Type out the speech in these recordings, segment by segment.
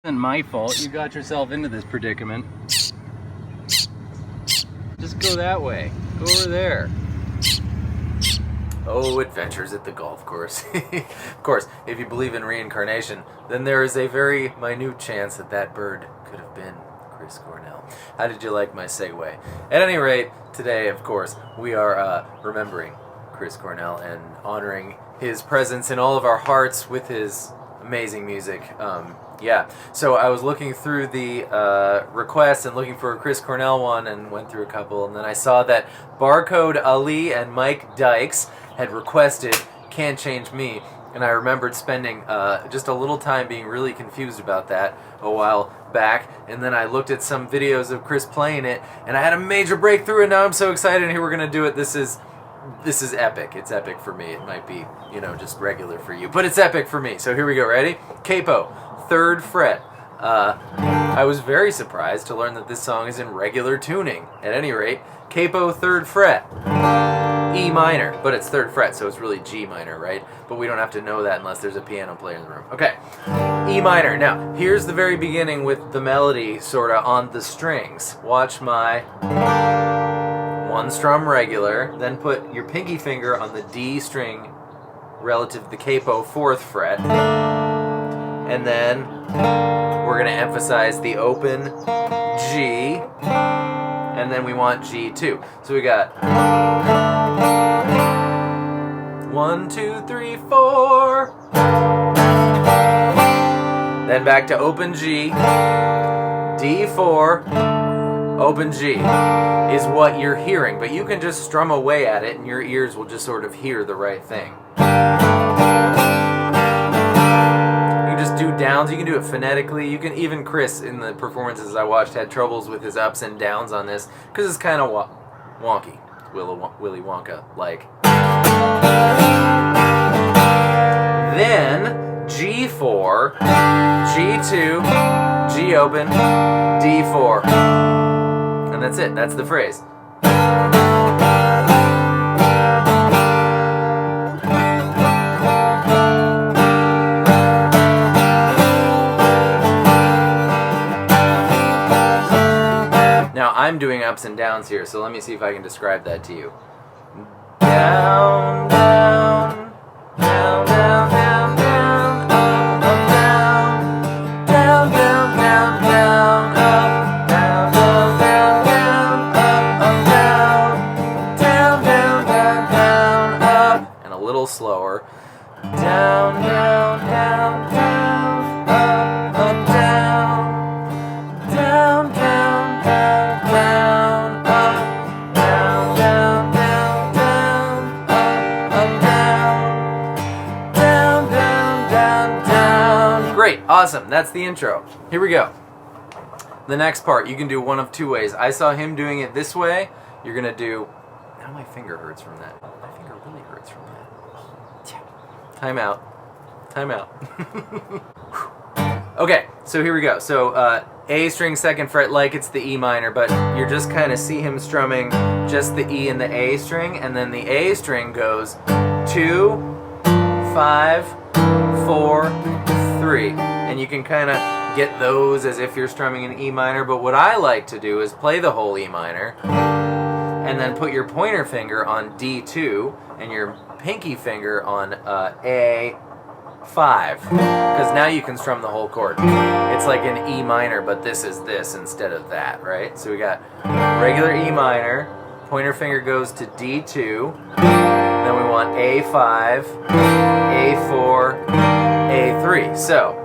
Isn't my fault. You got yourself into this predicament. Just go that way. Go over there. Oh, adventures at the golf course. Of course, if you believe in reincarnation, then there is a very minute chance that that bird could have been Chris Cornell. How did you like my segue? At any rate, today, of course, we are remembering Chris Cornell and honoring his presence in all of our hearts with his amazing music. Yeah, so I was looking through the requests and looking for a Chris Cornell one and went through a couple, and then I saw that Barcode Ali and Mike Dykes had requested Can't Change Me, and I remembered spending just a little time being really confused about that a while back, and then I looked at some videos of Chris playing it, and I had a major breakthrough, and now I'm so excited, and here we're going to do it. This is epic. It's epic for me. It might be, just regular for you, but it's epic for me. So here we go. Ready? Capo, 3rd fret. I was very surprised to learn that this song is in regular tuning. At any rate, capo, 3rd fret. E minor, but it's 3rd fret, so it's really G minor, right? But we don't have to know that unless there's a piano player in the room. Okay, E minor. Now, here's the very beginning with the melody sort of on the strings. Watch my 1 strum regular, then put your pinky finger on the D string relative to the capo, 4th fret, and then we're going to emphasize the open G, and then we want G2. So we got 1, 2, 3, 4. Then back to open G, D4, open G is what you're hearing, but you can just strum away at it and your ears will just sort of hear the right thing. You can just do downs, you can do it phonetically, you can even Chris in the performances I watched had troubles with his ups and downs on this because it's kind of wonky, Willy Wonka like. Then G4, G2, G open, D4. And that's it. That's the phrase. Now I'm doing ups and downs here, so let me see if I can describe that to you. Down, down, down, down, down, down, up, up, down, down, down, down, down, up, down, down, down, down, up, up, down, down, down, down, down, up, and a little slower. Down, down, down, down, up, up, down, down, down, down, down, up, down, down, down, down, up, down, down, down, down. Great, awesome. That's the intro. Here we go. The next part, you can do one of 2 ways. I saw him doing it this way. You're gonna do. Now my finger hurts from that. My finger really hurts from that. Time out. Time out. Okay, so here we go. So A string 2nd fret like it's the E minor, but you're just kind of see him strumming just the E and the A string, and then the A string goes 2, 5, 4, 3. And you can kind of get those as if you're strumming an E minor, but what I like to do is play the whole E minor, and then put your pointer finger on D2, and your pinky finger on A5, because now you can strum the whole chord. It's like an E minor, but this is this instead of that, right? So we got regular E minor, pointer finger goes to D2, then we want A5, A4, A3. So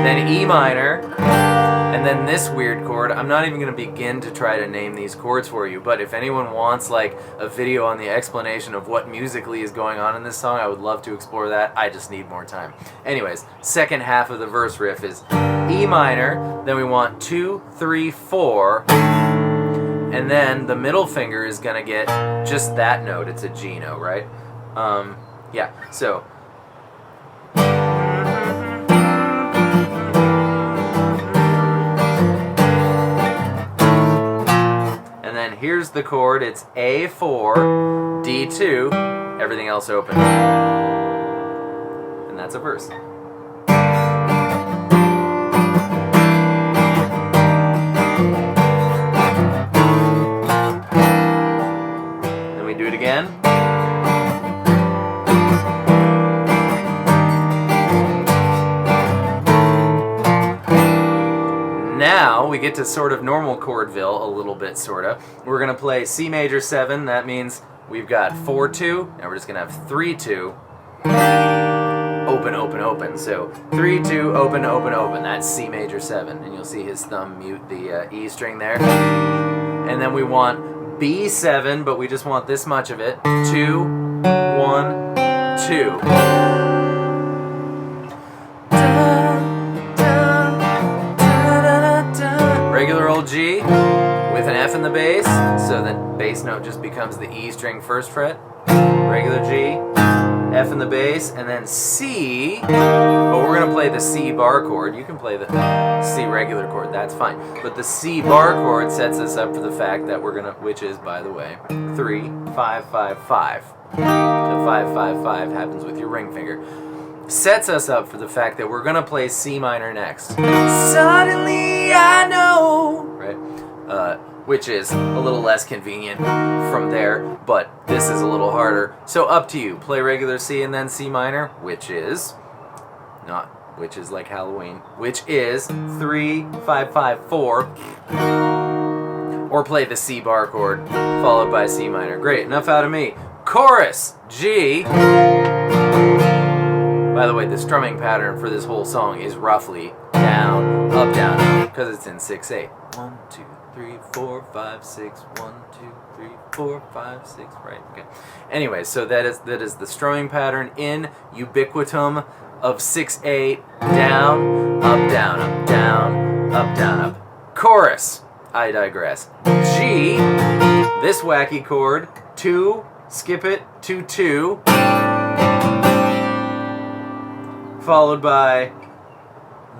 then E minor, and then this weird chord. I'm not even going to begin to try to name these chords for you, but if anyone wants like a video on the explanation of what musically is going on in this song, I would love to explore that. I just need more time. Anyways, second half of the verse riff is E minor, then we want 2, 3, 4, and then the middle finger is going to get just that note. It's a G note, right? Yeah, so and then here's the chord. It's A4, D2, everything else open. that's a verse. Then we do it again. Now we get to sort of normal chordville a little bit, sort of. We're going to play C major 7. That means we've got 4-2. Now we're just going to have 3-2. Open, open, open. So 3-2, open, open, open. That's C major 7. And you'll see his thumb mute the E string there. And then we want B7, but we just want this much of it. 2, 1, 2. Regular old G with an F in the bass, so the bass note just becomes the E string first fret. Regular G, F in the bass, and then C, but we're going to play the C bar chord. You can play the C regular chord, that's fine. But the C bar chord sets us up for the fact that we're going to, which is, by the way, 3, 5, 5, 5. So 5, 5, 5 happens with your ring finger. Sets us up for the fact that we're going to play C minor next. Suddenly I know, right? Which is a little less convenient from there, but this is a little harder. So up to you. Play regular C and then C minor, which is not, which is like Halloween, which is 3, 5, 5, 4. Or play the C bar chord followed by C minor. Great, enough out of me. Chorus, G. By the way, the strumming pattern for this whole song is roughly down, up, because it's in 6/8. 1, 2, 3, 4, 5, 6. 1, 2, 3, 4, 5, 6. Right. Okay. Anyway, so that is the strumming pattern in ubiquitum of 6/8. Down, up, down, up, down, up, down, up. Chorus. I digress. G. This wacky chord. 2. Skip it. 2, 2. Followed by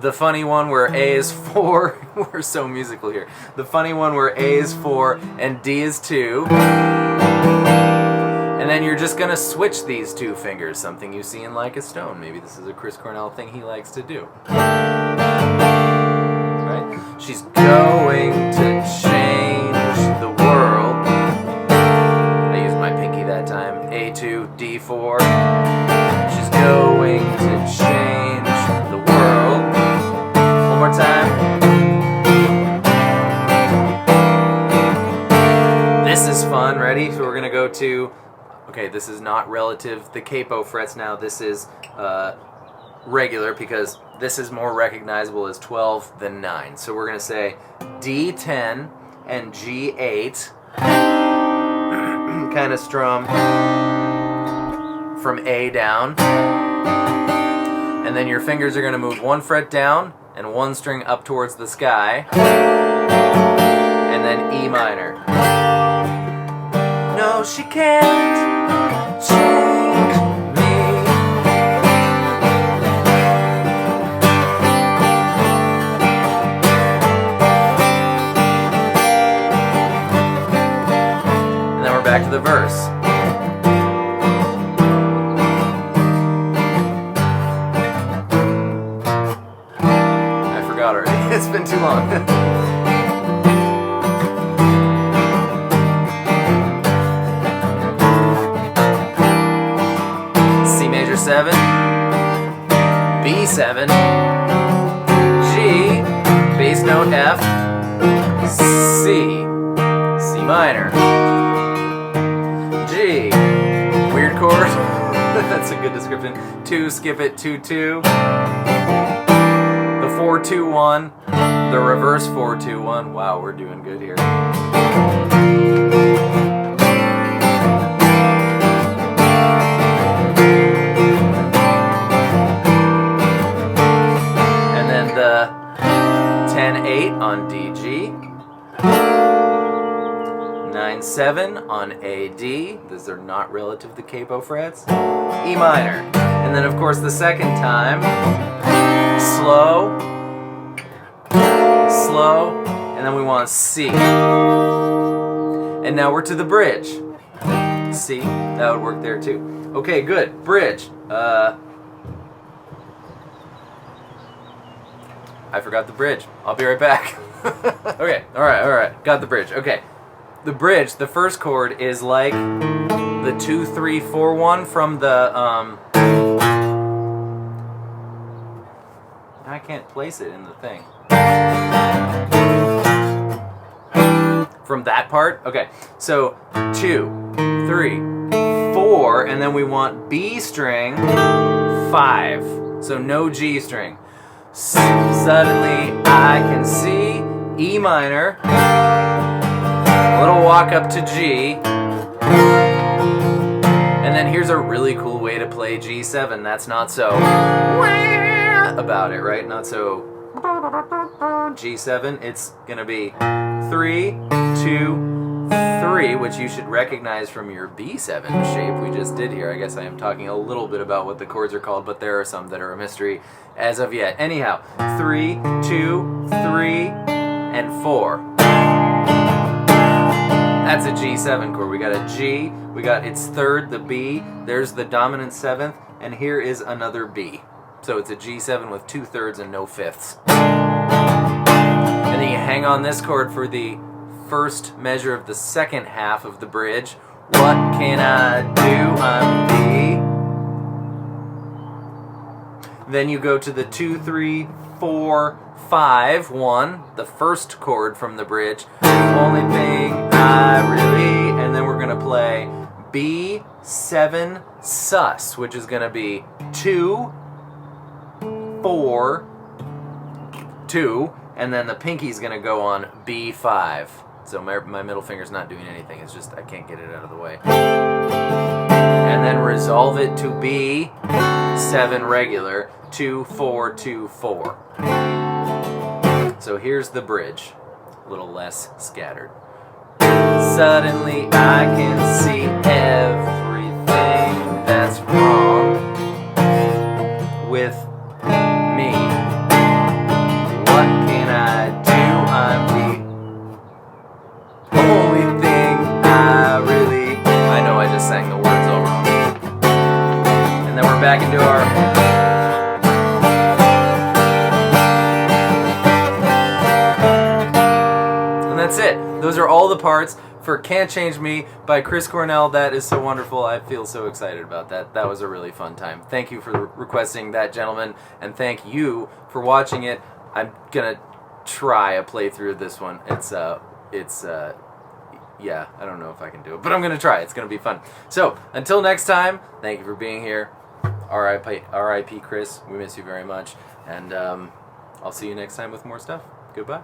the funny one where A is 4. We're so musical here. The funny one where A is 4 and D is 2. And then you're just going to switch these two fingers, something you see in Like a Stone. Maybe this is a Chris Cornell thing he likes to do. Right? She's going to change the world. I used my pinky that time. A2, D4. She's going to change the world. One more time. This is fun. Ready? So we're going to go to... Okay, this is not relative the capo frets now. This is regular because this is more recognizable as 12 than 9. So we're going to say D10 and G8. Kind of strum from A down. And then your fingers are going to move one fret down and one string up towards the sky. And then E minor. No, she can't change me. And then we're back to the verse. I forgot already. It's been too long. C major 7, B7, G, bass note F, C, C minor, G, weird chord, that's a good description, 2, skip it, 2, 2, the 4, 2, 1, the reverse 4, 2, 1, wow, we're doing good here. And then the 10-8 on DG, 9-7 on AD, these are not relative to the capo frets, E minor, and then of course the second time, slow, slow, and then we want C. And now we're to the bridge. C, that would work there too. Okay, good, bridge. I forgot the bridge. I'll be right back. Okay, alright. Got the bridge. Okay. The bridge, the first chord is like the 2, 3, 4 one from the I can't place it in the thing. From that part? Okay. So 2, 3, 4, and then we want B string 5. So no G string. Suddenly I can see E minor. A little walk up to G. And then here's a really cool way to play G7. That's not so about it, right? Not so G7. It's gonna be 3, 2, 3, which you should recognize from your B7 shape we just did here. I guess I am talking a little bit about what the chords are called, but there are some that are a mystery as of yet. Anyhow, 3, 2, 3, and 4. That's a G7 chord. We got a G, we got its third, the B, there's the dominant 7th, and here is another B. So it's a G7 with 2/3 and no fifths. And then you hang on this chord for the first measure of the second half of the bridge. What can I do? I'm B. Then you go to the 2, 3, 4, 5, 1, the first chord from the bridge. Only thing I really, and then we're gonna play B7 sus, which is gonna be 2, 4, 2, and then the pinky's gonna go on B5. So my middle finger's not doing anything, it's just I can't get it out of the way. And then resolve it to B7 regular, 2, 4, 2, 4. So here's the bridge, a little less scattered. Suddenly I can see everything that's wrong with me. What can I do? I'm the only thing I really... I know I just sang the words all wrong. And then we're back into our... That's it. Those are all the parts for Can't Change Me by Chris Cornell. That is so wonderful. I feel so excited about that. That was a really fun time. Thank you for requesting that, gentlemen, and thank you for watching it. I'm gonna try a playthrough of this one. Yeah, I don't know if I can do it, but I'm gonna try. It's gonna be fun. So until next time, thank you for being here. R.I.P. Chris. We miss you very much, and I'll see you next time with more stuff. Goodbye.